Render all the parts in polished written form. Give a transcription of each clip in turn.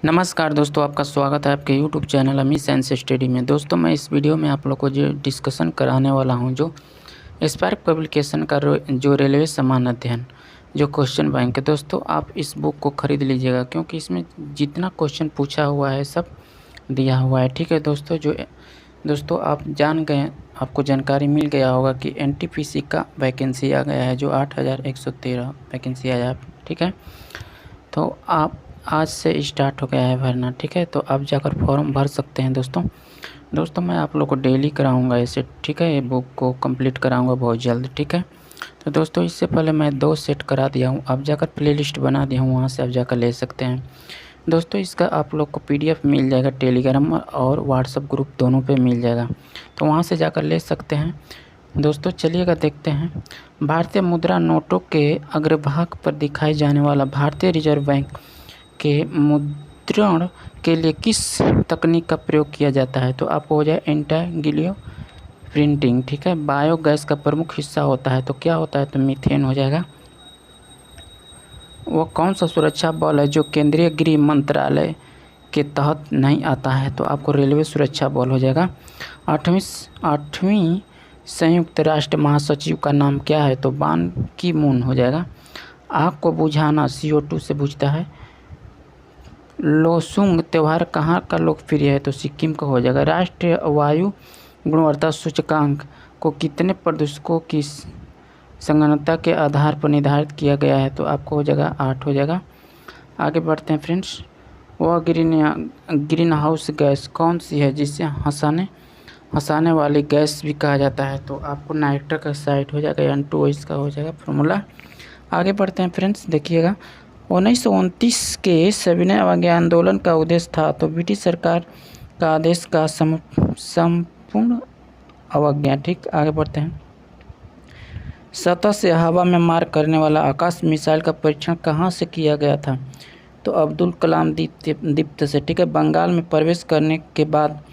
नमस्कार दोस्तों, आपका स्वागत है आपके YouTube चैनल अमी साइंस स्टडी में। दोस्तों, मैं इस वीडियो में आप लोग को जो डिस्कशन कराने वाला हूं, जो स्पार्क पब्लिकेशन का जो रेलवे समान अध्ययन जो क्वेश्चन बैंक है। दोस्तों, आप इस बुक को ख़रीद लीजिएगा क्योंकि इसमें जितना क्वेश्चन पूछा हुआ है सब दिया हुआ है। ठीक है दोस्तों, आप जान गए, आपको जानकारी मिल गया होगा कि NTPC का वैकेंसी आ गया है, जो 8113 वैकेंसी आया है। ठीक है, तो आप आज से स्टार्ट हो गया है भरना। ठीक है, तो आप जाकर फॉर्म भर सकते हैं। दोस्तों मैं आप लोग को डेली कराऊंगा इसे। ठीक है, ये बुक को कंप्लीट कराऊंगा बहुत जल्द। ठीक है, तो दोस्तों इससे पहले मैं 2 सेट करा दिया हूँ, आप जाकर प्लेलिस्ट बना दिया हूँ, वहाँ से आप जाकर ले सकते हैं। दोस्तों इसका आप लोग को PDF मिल जाएगा, टेलीग्राम और व्हाट्सएप ग्रुप दोनों पे मिल जाएगा, तो वहाँ से जाकर ले सकते हैं। दोस्तों चलिएगा देखते हैं। भारतीय मुद्रा नोटों के अग्रभाग पर दिखाई जाने वाला भारतीय रिजर्व बैंक के मुद्रण के लिए किस तकनीक का प्रयोग किया जाता है? तो आपको हो जाए इंटेग्रियो प्रिंटिंग। ठीक है, बायोगैस का प्रमुख हिस्सा होता है, तो क्या होता है? तो मीथेन हो जाएगा। वो कौन सा सुरक्षा बल है जो केंद्रीय गृह मंत्रालय के तहत नहीं आता है? तो आपको रेलवे सुरक्षा बल हो जाएगा। आठवीं संयुक्त राष्ट्र महासचिव का नाम क्या है? तो बान की मून हो जाएगा। आग को बुझाना CO2 से बुझता है। लोसुंग त्यौहार कहाँ का लोकप्रिय है? तो सिक्किम का हो जाएगा। राष्ट्रीय वायु गुणवत्ता सूचकांक को कितने प्रदूषकों की संगणना के आधार पर निर्धारित किया गया है? तो आपको हो जाएगा 8 हो जाएगा। आगे बढ़ते हैं फ्रेंड्स। वह ग्रीन हाउस गैस कौन सी है जिसे हंसाने वाली गैस भी कहा जाता है? तो आपको नाइट्रस ऑक्साइड हो जाएगा, N2 इसका हो जाएगा फॉर्मूला। आगे बढ़ते हैं फ्रेंड्स, देखिएगा। 1929 के सविनय अवज्ञा आंदोलन का उद्देश्य था, तो ब्रिटिश सरकार का आदेश का संपूर्ण अवज्ञा। ठीक, आगे बढ़ते हैं। सतह से हवा में मार करने वाला आकाश मिसाइल का परीक्षण कहाँ से किया गया था? तो अब्दुल कलाम द्वीप से। ठीक है, बंगाल में प्रवेश करने के बाद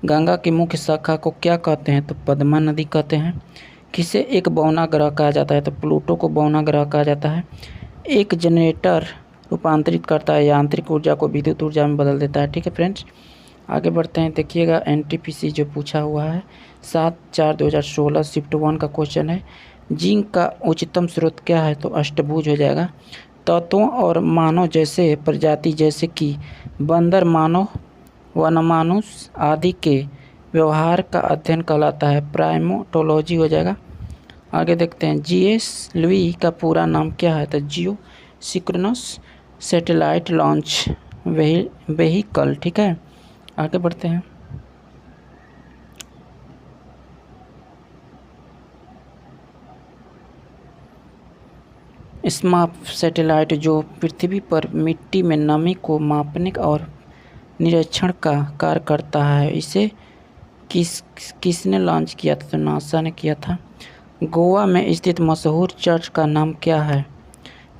गंगा की मुख्य शाखा को क्या कहते हैं? तो पद्मा नदी कहते हैं। किसे एक बौना ग्रह कहा जाता है? तो प्लूटो को बौना ग्रह कहा जाता है। एक जनरेटर रूपांतरित करता है यांत्रिक ऊर्जा को विद्युत ऊर्जा में बदल देता है। ठीक है फ्रेंड्स, आगे बढ़ते हैं। देखिएगा NTPC जो पूछा हुआ है 7/4/2016 शिफ्ट 1 का क्वेश्चन है। जिंक का उच्चतम स्रोत क्या है? तो अष्टभुज हो जाएगा। तत्वों और मानव जैसे प्रजाति जैसे कि बंदर, मानव, वनमानुष आदि के व्यवहार का अध्ययन कहलाता है प्राइमेटोलॉजी हो जाएगा। आगे देखते हैं। GSLV का पूरा नाम क्या है? तो जियो सिंक्रोनस सैटेलाइट लॉन्च व्हीकल। ठीक है, आगे बढ़ते हैं। स्मार्ट सैटेलाइट जो पृथ्वी पर मिट्टी में नमी को मापने और निरीक्षण का कार्य करता है, इसे किसने लॉन्च किया था? तो नासा ने किया था। गोवा में स्थित मशहूर चर्च का नाम क्या है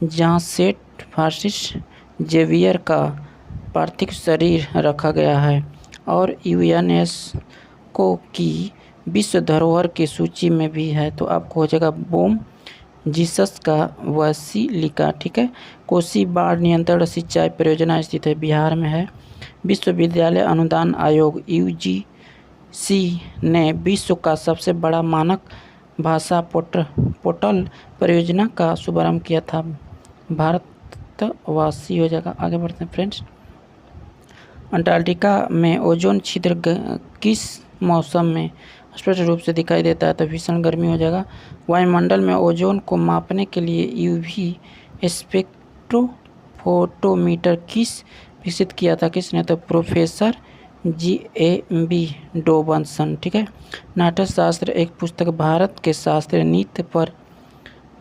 जहां सेंट फ्रांसिस जेवियर का पार्थिव शरीर रखा गया है और UNESCO की विश्व धरोहर की सूची में भी है? तो आपको हो जाएगा बोम जीसस का वसीलिका। ठीक है, कोसी बाढ़ नियंत्रण सिंचाई परियोजना स्थित है, बिहार में है। विश्वविद्यालय अनुदान आयोग UGC ने विश्व का सबसे बड़ा मानक भाषा पोर्टल परियोजना का शुभारंभ किया था, भारतवासी हो जाएगा। आगे बढ़ते हैं फ्रेंड्स। अंटार्कटिका में ओजोन छिद्र किस मौसम में स्पष्ट रूप से दिखाई देता है? तो भीषण गर्मी हो जाएगा। वायुमंडल में ओजोन को मापने के लिए UV स्पेक्ट्रोफोटोमीटर विकसित किया था? किसने? तो प्रोफेसर GAB डोबसन। ठीक है, नाट्य शास्त्र एक पुस्तक भारत के शास्त्रीय नृत्य पर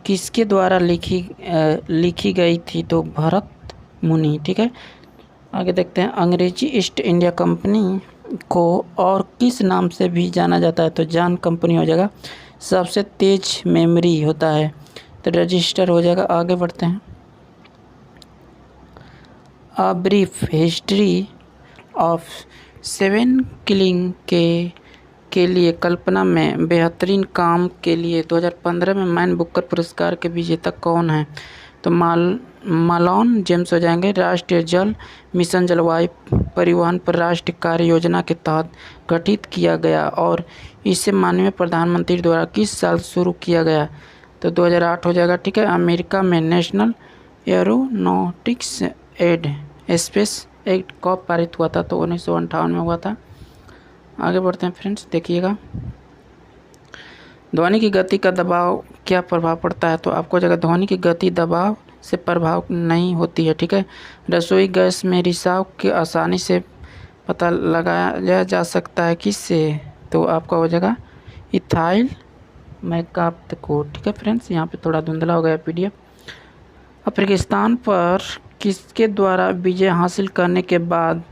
किसके द्वारा लिखी गई थी? तो भरत मुनि। ठीक है, आगे देखते हैं। अंग्रेजी ईस्ट इंडिया कंपनी को और किस नाम से भी जाना जाता है? तो जान कंपनी हो जाएगा। सबसे तेज मेमोरी होता है, तो रजिस्टर हो जाएगा। आगे बढ़ते हैं। A brief history of seven killing के लिए कल्पना में बेहतरीन काम के लिए 2015 में मैन बुकर पुरस्कार के विजेता कौन है? तो मलॉन जेम्स हो जाएंगे। राष्ट्रीय जल मिशन जलवायु परिवहन पर राष्ट्रीय कार्य योजना के तहत गठित किया गया और इसे माननीय प्रधानमंत्री द्वारा किस साल शुरू किया गया? तो 2008 हो जाएगा। ठीक है। अमेरिका में national aeronautics and space act कब पारित हुआ था? तो 1958 में हुआ था। आगे बढ़ते हैं फ्रेंड्स, देखिएगा ध्वनि की गति का दबाव क्या प्रभाव पड़ता है? तो आपको जगह ध्वनि की गति दबाव से प्रभाव नहीं होती है। ठीक है। रसोई गैस में रिसाव के आसानी से पता लगाया जा सकता है किससे? तो आपका हो जाएगा इथाइल मैकाप्त को। ठीक है फ्रेंड्स, यहाँ पे थोड़ा धुंधला हो गया PDF। अफगानिस्तान पर किसके द्वारा विजय हासिल करने के बाद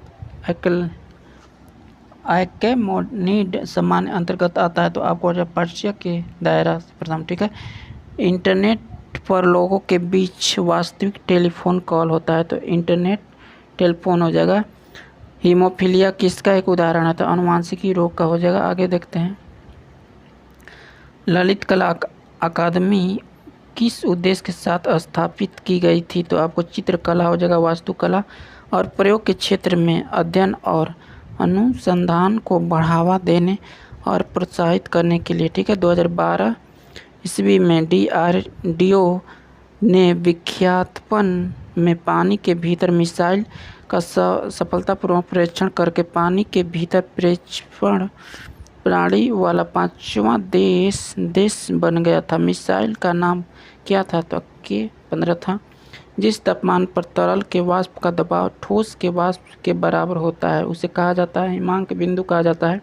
आइकैमोनिड सम्मान अंतर्गत आता है? तो आपको जब पर्शिया के दायरा से प्रथम। ठीक है। इंटरनेट पर लोगों के बीच वास्तविक टेलीफोन कॉल होता है, तो इंटरनेट टेलीफोन हो जाएगा। हीमोफीलिया किसका एक उदाहरण है? तो अनुवांशिकी रोग का हो जाएगा। आगे देखते हैं, ललित कला अकादमी किस उद्देश्य के साथ स्थापित की गई थी? तो आपको चित्रकला हो जाएगा, वास्तुकला और प्रयोग के क्षेत्र में अध्ययन और अनुसंधान को बढ़ावा देने और प्रोत्साहित करने के लिए। ठीक है। 2012 ईस्वी में DRDO ने विख्यातपन में पानी के भीतर मिसाइल का सफलतापूर्वक परीक्षण करके पानी के भीतर प्रक्षेपण प्रणाली वाला 5वां देश बन गया था। मिसाइल का नाम क्या था? तो K-15 था। जिस तापमान पर तरल के वाष्प का दबाव ठोस के वाष्प के बराबर होता है उसे कहा जाता है हिमांक बिंदु कहा जाता है।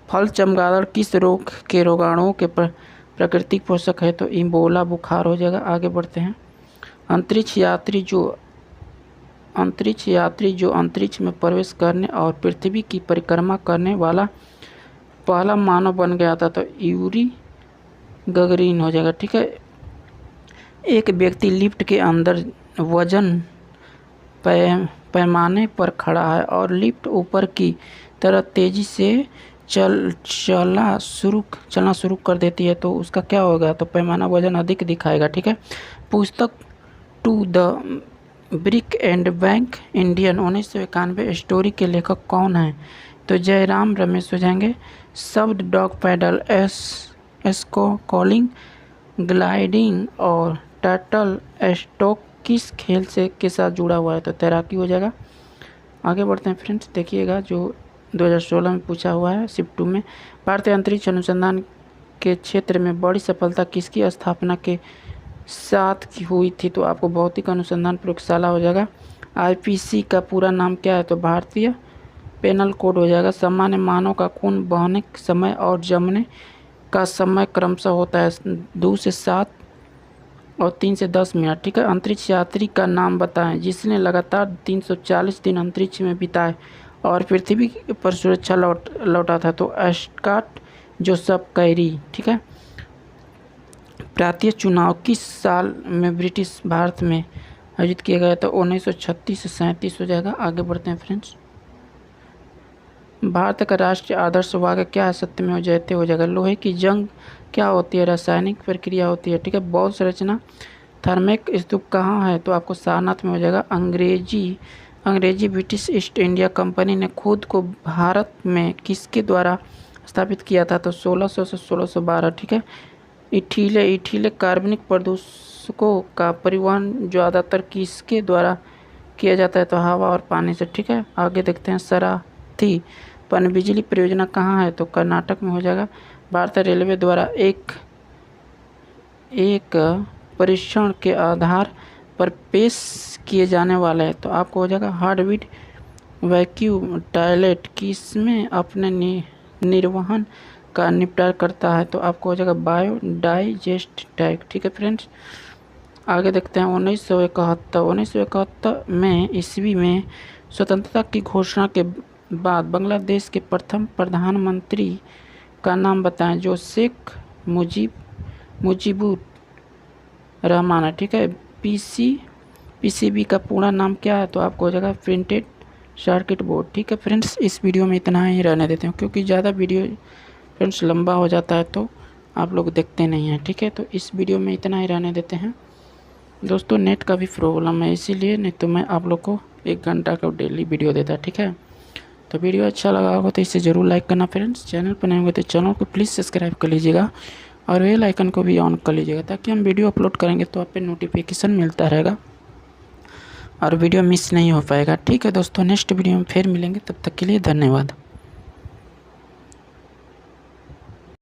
फल चमगादड़ किस रोग के रोगाणुओं के प्राकृतिक पोषक है? तो इबोला बुखार हो जाएगा। आगे बढ़ते हैं, अंतरिक्ष यात्री जो अंतरिक्ष में प्रवेश करने और पृथ्वी की परिक्रमा करने वाला पहला मानव बन गया था, तो यूरी गगरीन हो जाएगा। ठीक है। एक व्यक्ति लिफ्ट के अंदर वजन पैमाने पर खड़ा है और लिफ्ट ऊपर की तरफ तेजी से चलना शुरू कर देती है, तो उसका क्या होगा? तो पैमाना वजन अधिक दिखाएगा। ठीक है। पुस्तक to the brink and back Indian 1991 story के लेखक कौन है? तो जयराम रमेश हो जाएंगे। शब्द डॉग पैडल एस्को कॉलिंग ग्लाइडिंग और टर्टल स्टॉक किस खेल से के साथ जुड़ा हुआ है? तो तैराकी हो जाएगा। आगे बढ़ते हैं फ्रेंड्स, देखिएगा जो 2016 में पूछा हुआ है शिफ्ट 2 में। भारतीय अंतरिक्ष अनुसंधान के क्षेत्र में बड़ी सफलता किसकी स्थापना के साथ की हुई थी? तो आपको भौतिक अनुसंधान प्रयोगशाला हो जाएगा। IPC का पूरा नाम क्या है? तो भारतीय पेनल कोड हो जाएगा। सामान्य मानव का खून बहने समय और जमने का समय क्रमशः होता है 2 से 7 और 3 से 10 मिनट। ठीक है। अंतरिक्ष यात्री का नाम बताएं जिसने लगातार 340 दिन अंतरिक्ष में बिताए और पृथ्वी पर सुरक्षा लौटा था, तो स्कॉट जोसेफ कैरी। ठीक है। प्रांतीय चुनाव किस साल में ब्रिटिश भारत में आयोजित किया गया? तो 1936 से 37 हो जाएगा। आगे बढ़ते हैं फ्रेंड्स, भारत का राष्ट्रीय आदर्श वाक्य क्या है? सत्यमेव जयते हो जाएगा। लोहे की जंग क्या होती है? रासायनिक प्रक्रिया होती है। ठीक है। बौद्ध संरचना थर्मेक स्तूप कहाँ है? तो आपको सारनाथ में हो जाएगा। अंग्रेजी ब्रिटिश ईस्ट इंडिया कंपनी ने खुद को भारत में किसके द्वारा स्थापित किया था? तो 1600 से 1612। ठीक है। इथीले कार्बनिक प्रदूषकों का परिवहन ज़्यादातर किसके द्वारा किया जाता है? तो हवा और पानी से। ठीक है। आगे देखते हैं, सराथी पनबिजली परियोजना कहाँ है? तो कर्नाटक में हो जाएगा। भारतीय रेलवे द्वारा एक परीक्षण के आधार पर पेश किए जाने वाला है, तो आपको हो जाएगा हार्डविड वैक्यूम टॉयलेट किसमें अपने निर्वहन का निपटान करता है? तो आपको हो जाएगा बायोडाइजेस्ट टैग। ठीक है फ्रेंड्स। आगे देखते हैं 1971 में ईस्वी में स्वतंत्रता की घोषणा के बाद बांग्लादेश के प्रथम प्रधानमंत्री का नाम बताएं जो शेख मुजीबुर रहमान है। ठीक है। PCB का पूरा नाम क्या है? तो आपको हो जाएगा प्रिंटेड सर्किट बोर्ड। ठीक है फ्रेंड्स, इस वीडियो में इतना ही रहने देते हैं क्योंकि ज़्यादा वीडियो फ्रेंड्स लंबा हो जाता है तो आप लोग देखते नहीं हैं। ठीक है। तो इस वीडियो में इतना ही रहने देते हैं। दोस्तों नेट का भी प्रॉब्लम है इसीलिए, नहीं तो मैं आप लोग को 1 घंटा का डेली वीडियो देता। ठीक है, तो वीडियो अच्छा लगा होगा तो इसे ज़रूर लाइक करना फ्रेंड्स। चैनल पर नए होंगे तो चैनल को प्लीज़ सब्सक्राइब कर लीजिएगा और बेल आइकन को भी ऑन कर लीजिएगा, ताकि हम वीडियो अपलोड करेंगे तो आप पे नोटिफिकेशन मिलता रहेगा और वीडियो मिस नहीं हो पाएगा। ठीक है दोस्तों, नेक्स्ट वीडियो में फिर मिलेंगे, तब तक के लिए धन्यवाद।